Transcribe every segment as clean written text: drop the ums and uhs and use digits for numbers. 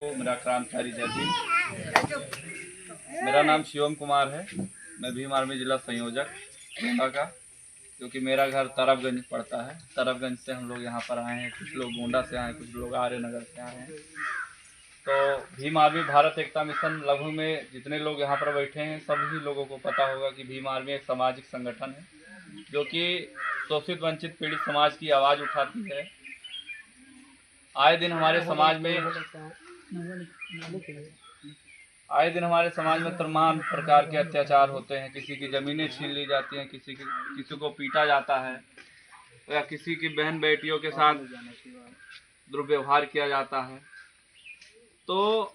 मेरा क्रांतिकारी जय भीम। मेरा नाम शिवम कुमार है। मैं भीम आर्मी जिला संयोजक गोंडा का, क्योंकि मेरा घर तरफगंज पड़ता है। तरफगंज से हम लोग यहाँ पर आए हैं। कुछ लोग गोंडा से आए हैं, कुछ लोग आर्य नगर से आए हैं। तो भीम आर्मी भारत एकता मिशन लघु में जितने लोग यहाँ पर बैठे हैं सभी लोगों को पता होगा कि भीम आर्मी एक सामाजिक संगठन है जो कि शोषित वंचित पीड़ित समाज की आवाज़ उठाती है। आए दिन हमारे समाज में तमाम प्रकार के अत्याचार होते हैं। किसी की ज़मीनें छीन ली जाती हैं, किसी को पीटा जाता है, या किसी की बहन बेटियों के साथ दुर्व्यवहार किया जाता है। तो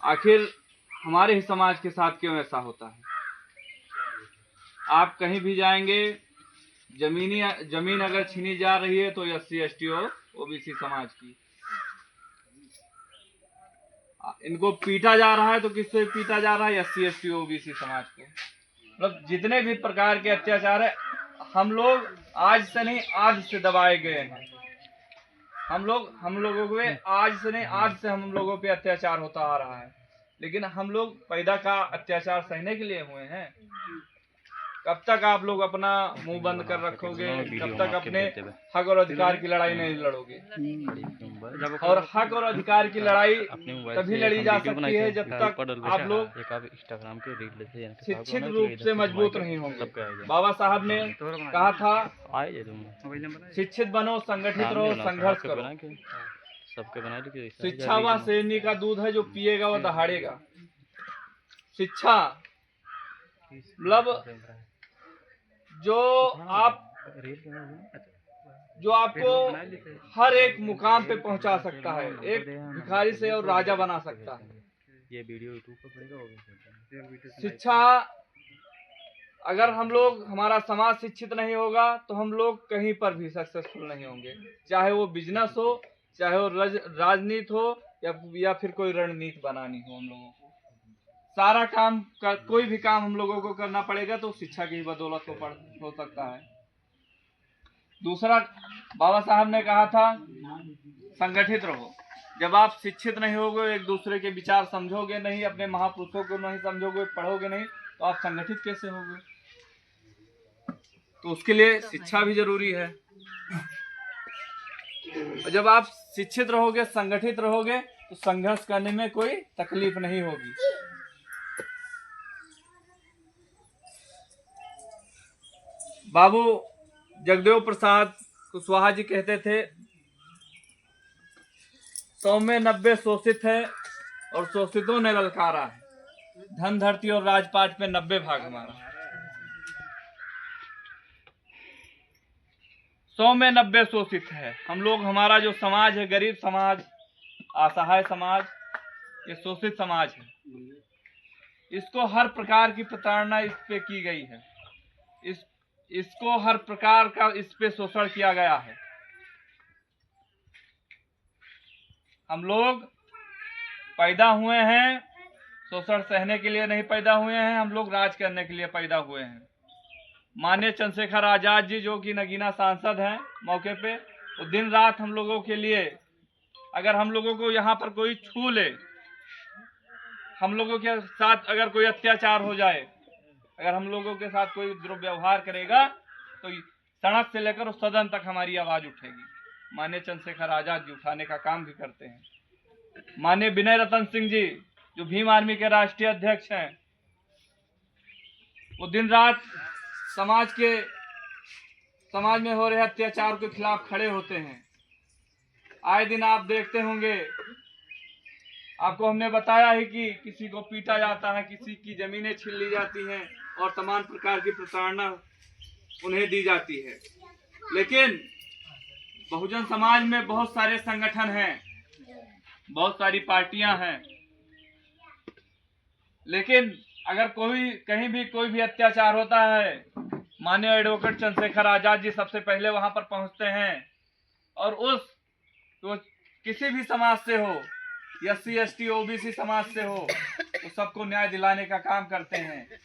आखिर हमारे ही समाज के साथ क्यों ऐसा होता है? आप कहीं भी जाएंगे, जमीन अगर छीनी जा रही है तो SC ST और OBC समाज की। इनको पीटा जा रहा है तो किससे पीटा जा रहा है? SC ST OBC समाज को। मतलब जितने भी प्रकार के अत्याचार है, हम लोग आज से नहीं आज से दबाए गए हैं। हम लोगों पे आज से नहीं आज से हम लोगों पे अत्याचार होता आ रहा है। लेकिन हम लोग पैदा का अत्याचार सहने के लिए हुए हैं। कब तक आप लोग अपना मुंह बंद कर रखोगे? कब तक अपने हक और अधिकार की लड़ाई नहीं लड़ोगे? और हक और अधिकार की लड़ाई तभी लड़ी जा सकती है जब तक आप लोग शिक्षित रूप से मजबूत नहीं होंगे। बाबा साहब ने कहा था, शिक्षित बनो, संगठित रहो, संघर्ष करो। शिक्षा व शेरनी का दूध है, जो पिएगा वो दहाड़ेगा। शिक्षा मतलब जो आपको हर एक मुकाम पे पहुंचा सकता है, एक भिखारी से और राजा बना सकता है। ये वीडियो यूट्यूब पर पड़ेगा। शिक्षा, अगर हमारा समाज शिक्षित नहीं होगा तो हम लोग कहीं पर भी सक्सेसफुल नहीं होंगे। चाहे वो बिजनेस हो, चाहे वो राजनीति हो, या फिर कोई रणनीति बनानी हो। हम लोगों को सारा काम कोई भी काम हम लोगों को करना पड़ेगा तो शिक्षा की बदौलत हो सकता है। दूसरा, बाबा साहब ने कहा था संगठित रहो। जब आप शिक्षित नहीं होगे, एक दूसरे के विचार समझोगे नहीं, अपने महापुरुषों को नहीं समझोगे, पढ़ोगे नहीं, तो आप संगठित कैसे होगे? तो उसके लिए शिक्षा भी जरूरी है। और जब आप शिक्षित रहोगे, संगठित रहोगे, तो संघर्ष करने में कोई तकलीफ नहीं होगी। बाबू जगदेव प्रसाद कुशवाहा जी कहते थे, 100 में 90 शोषित है और शोषितों ने ललकारा है। धन धरती और राजपाट पे 90 भाग हमारा। 100 में 90 शोषित है हम लोग। हमारा जो समाज है, गरीब समाज, असहाय समाज, ये शोषित समाज है। इसको हर प्रकार की प्रताड़ना इस पे की गई है। इसको हर प्रकार का इस पे शोषण किया गया है। हम लोग पैदा हुए हैं शोषण सहने के लिए नहीं पैदा हुए हैं, हम लोग राज करने के लिए पैदा हुए हैं। माननीय चंद्रशेखर आजाद जी, जो कि नगीना सांसद हैं मौके पे, वो दिन रात हम लोगों के लिए, अगर हम लोगों को यहाँ पर कोई छू ले, हम लोगों के साथ अगर कोई अत्याचार हो जाए, अगर हम लोगों के साथ कोई दुर्व्यवहार करेगा, तो सड़क से लेकर सदन तक हमारी आवाज उठेगी। माननीय चंद्रशेखर आजाद जी उठाने का काम भी करते हैं। माननीय विनय रतन सिंह जी, जो भीम आर्मी के राष्ट्रीय अध्यक्ष हैं, वो दिन रात समाज में हो रहे अत्याचार के खिलाफ खड़े होते हैं। आए दिन आप देखते होंगे, आपको हमने बताया है कि किसी को पीटा जाता है, किसी की जमीनें छीन ली जाती हैं और तमाम प्रकार की प्रताड़ना उन्हें दी जाती है। लेकिन बहुजन समाज में बहुत सारे संगठन हैं, बहुत सारी पार्टियां हैं, लेकिन अगर कहीं भी कोई भी अत्याचार होता है, माननीय एडवोकेट चंद्रशेखर आजाद जी सबसे पहले वहां पर पहुंचते हैं और तो किसी भी समाज से हो, SC ST OBC समाज से हो, तो सबको न्याय दिलाने का काम करते हैं।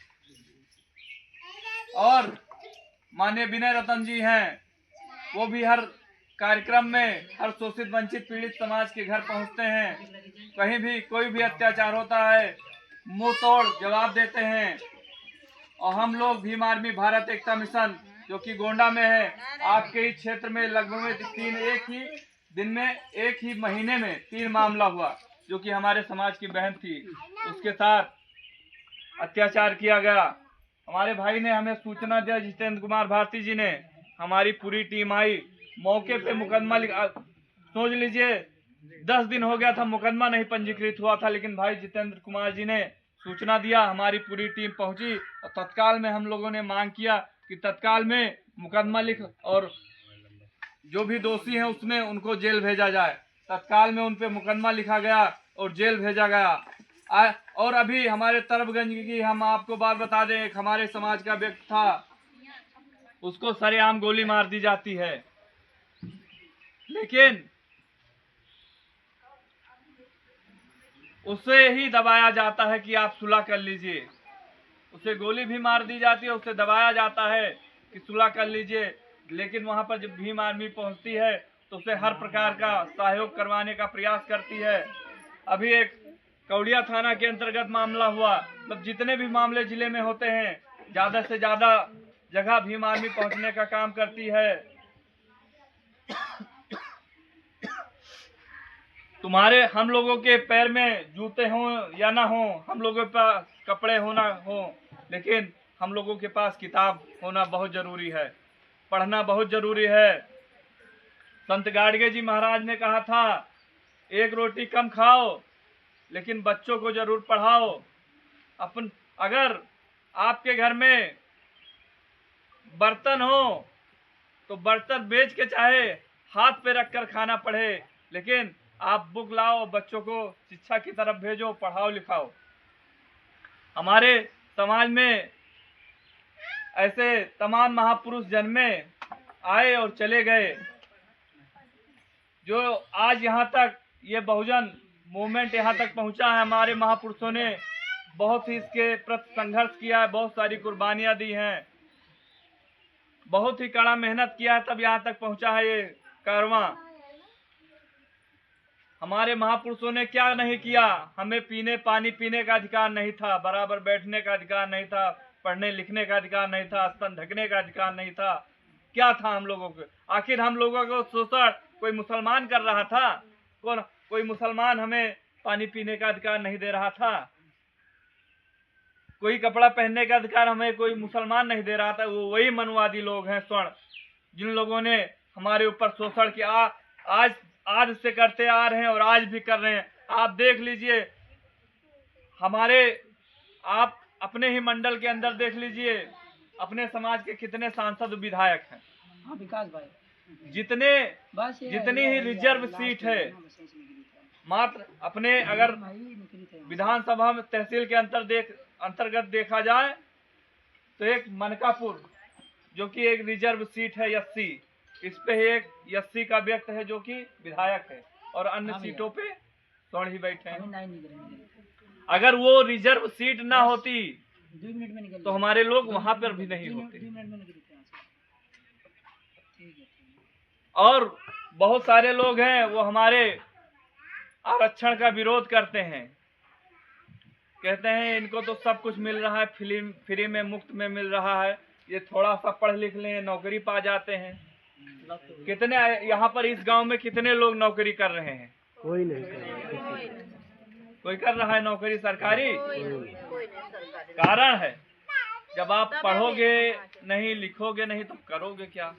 और माननीय विनय रतन जी हैं, वो भी हर कार्यक्रम में हर शोषित वंचित पीड़ित समाज के घर पहुंचते हैं। कहीं भी कोई भी अत्याचार होता है मुंह तोड़ जवाब देते हैं। और हम लोग भीम आर्मी भारत एकता मिशन जो कि गोंडा में है, आपके ही क्षेत्र में लगभग एक ही दिन में एक ही महीने में 3 मामला हुआ, जो कि हमारे समाज की बहन थी, उसके साथ अत्याचार किया गया। हमारे भाई ने हमें सूचना दिया, जितेंद्र कुमार भारती जी ने, हमारी पूरी टीम आई मौके पे। मुकदमा लिखा, सोच लीजिए 10 दिन हो गया था, मुकदमा नहीं पंजीकृत हुआ था, लेकिन भाई जितेंद्र कुमार जी ने सूचना दिया, हमारी पूरी टीम पहुंची और तत्काल में हम लोगों ने मांग किया कि तत्काल में मुकदमा लिख और जो भी दोषी हैं उसमें उनको जेल भेजा जाए। तत्काल में उन पे मुकदमा लिखा गया और जेल भेजा गया। और अभी हमारे तरबगंज की हम आपको बात बता दें, एक हमारे समाज का व्यक्ति था, उसको सरेआम गोली मार दी जाती है, लेकिन उसे ही दबाया जाता है कि आप सुलह कर लीजिए। उसे गोली भी मार दी जाती है, उसे दबाया जाता है कि सुलह कर लीजिए, लेकिन वहां पर जब भीम आर्मी पहुंचती है तो उसे हर प्रकार का सहयोग करवाने का प्रयास करती है। अभी एक कौड़िया थाना के अंतर्गत मामला हुआ, मतलब जितने भी मामले जिले में होते हैं ज्यादा से ज्यादा जगह भीम आर्मी पहुंचने का काम करती है। तुम्हारे हम लोगों के पैर में जूते हों या ना हो, हम लोगों के पास कपड़े हो ना हो, लेकिन हम लोगों के पास किताब होना बहुत जरूरी है, पढ़ना बहुत जरूरी है। संत गाडगे जी महाराज ने कहा था, एक रोटी कम खाओ लेकिन बच्चों को जरूर पढ़ाओ। अगर आपके घर में बर्तन हो तो बर्तन बेच के चाहे हाथ पे रखकर खाना पड़े, लेकिन आप बुक लाओ, बच्चों को शिक्षा की तरफ भेजो, पढ़ाओ लिखाओ। हमारे समाज में ऐसे तमाम महापुरुष जन्मे, आए और चले गए, जो आज यहाँ तक ये बहुजन मूवमेंट यहाँ तक पहुँचा है। हमारे महापुरुषों ने बहुत ही इसके प्रति संघर्ष किया है, बहुत सारी कुर्बानियां दी हैं, बहुत ही कड़ा मेहनत किया है, तब यहाँ तक पहुँचा है ये कारवां। हमारे महापुरुषों ने क्या नहीं किया, हमें पानी पीने का अधिकार नहीं था, बराबर बैठने का अधिकार नहीं था, पढ़ने लिखने का अधिकार नहीं था, स्तन ढकने का अधिकार नहीं था। क्या था हम लोगों को? आखिर हम लोगों को शोषण कोई मुसलमान कर रहा था? कोई मुसलमान हमें पानी पीने का अधिकार नहीं दे रहा था, कोई कपड़ा पहनने का अधिकार हमें कोई मुसलमान नहीं दे रहा था। वो वही मनुवादी लोग हैं स्वर्ण, जिन लोगों ने हमारे ऊपर शोषण किया, आज से करते आ रहे हैं और आज भी कर रहे हैं। आप देख लीजिए, आप अपने ही मंडल के अंदर देख लीजिए, अपने समाज के कितने सांसद विधायक हैं। हाँ, विकास भाई, जितनी ही रिजर्व सीट है, मात्र अपने अगर विधानसभा में तहसील के अंतर्गत देखा जाए तो एक मनकापुर जो कि एक रिजर्व सीट है एससी, इस पे एक एससी का व्यक्ति है जो कि विधायक है, और अन्य सीटों पे स्वर्ण ही बैठे हैं। अगर वो रिजर्व सीट ना होती तो हमारे लोग वहां पर भी नहीं होते। और बहुत सारे लोग हैं वो हमारे आरक्षण का विरोध करते हैं, कहते हैं इनको तो सब कुछ मिल रहा है, फ्री में मुफ्त में मिल रहा है, ये थोड़ा सा पढ़ लिख लें नौकरी पा जाते हैं। कितने यहाँ पर इस गांव में कितने लोग नौकरी कर रहे हैं? कोई नहीं, कोई कर रहा है नौकरी सरकारी? कारण है, जब आप पढ़ोगे नहीं, लिखोगे नहीं तो करोगे क्या?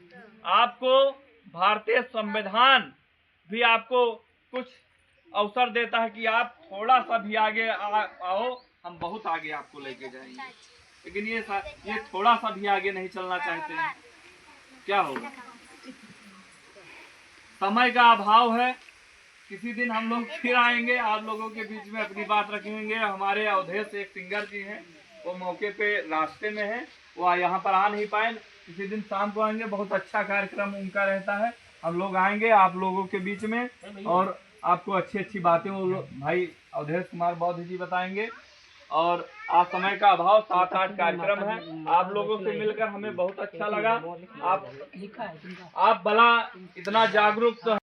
आपको भारतीय संविधान भी आपको कुछ अवसर देता है कि आप थोड़ा सा भी आगे आओ, हम बहुत आगे आपको लेके जाएंगे, लेकिन ये थोड़ा सा भी आगे नहीं चलना चाहते हैं। क्या होगा? समय का अभाव है। किसी दिन हम लोग फिर आएंगे, आप लोगों के बीच में अपनी बात रखेंगे। हमारे अवधेश एक सिंगर जी हैं, वो मौके पे रास्ते में है, वो यहाँ पर आ नहीं पाए, किसी दिन शाम को आएंगे। बहुत अच्छा कार्यक्रम उनका रहता है, हम लोग आएंगे आप लोगों के बीच में और आपको अच्छी अच्छी बातें वो भाई अवधेश कुमार बौद्ध जी बताएंगे। और आज समय का अभाव, 7-8 कार्यक्रम है। आप लोगों से मिलकर हमें बहुत अच्छा लगा। आप लिखा है जिनका आप भला इतना जागरूक तो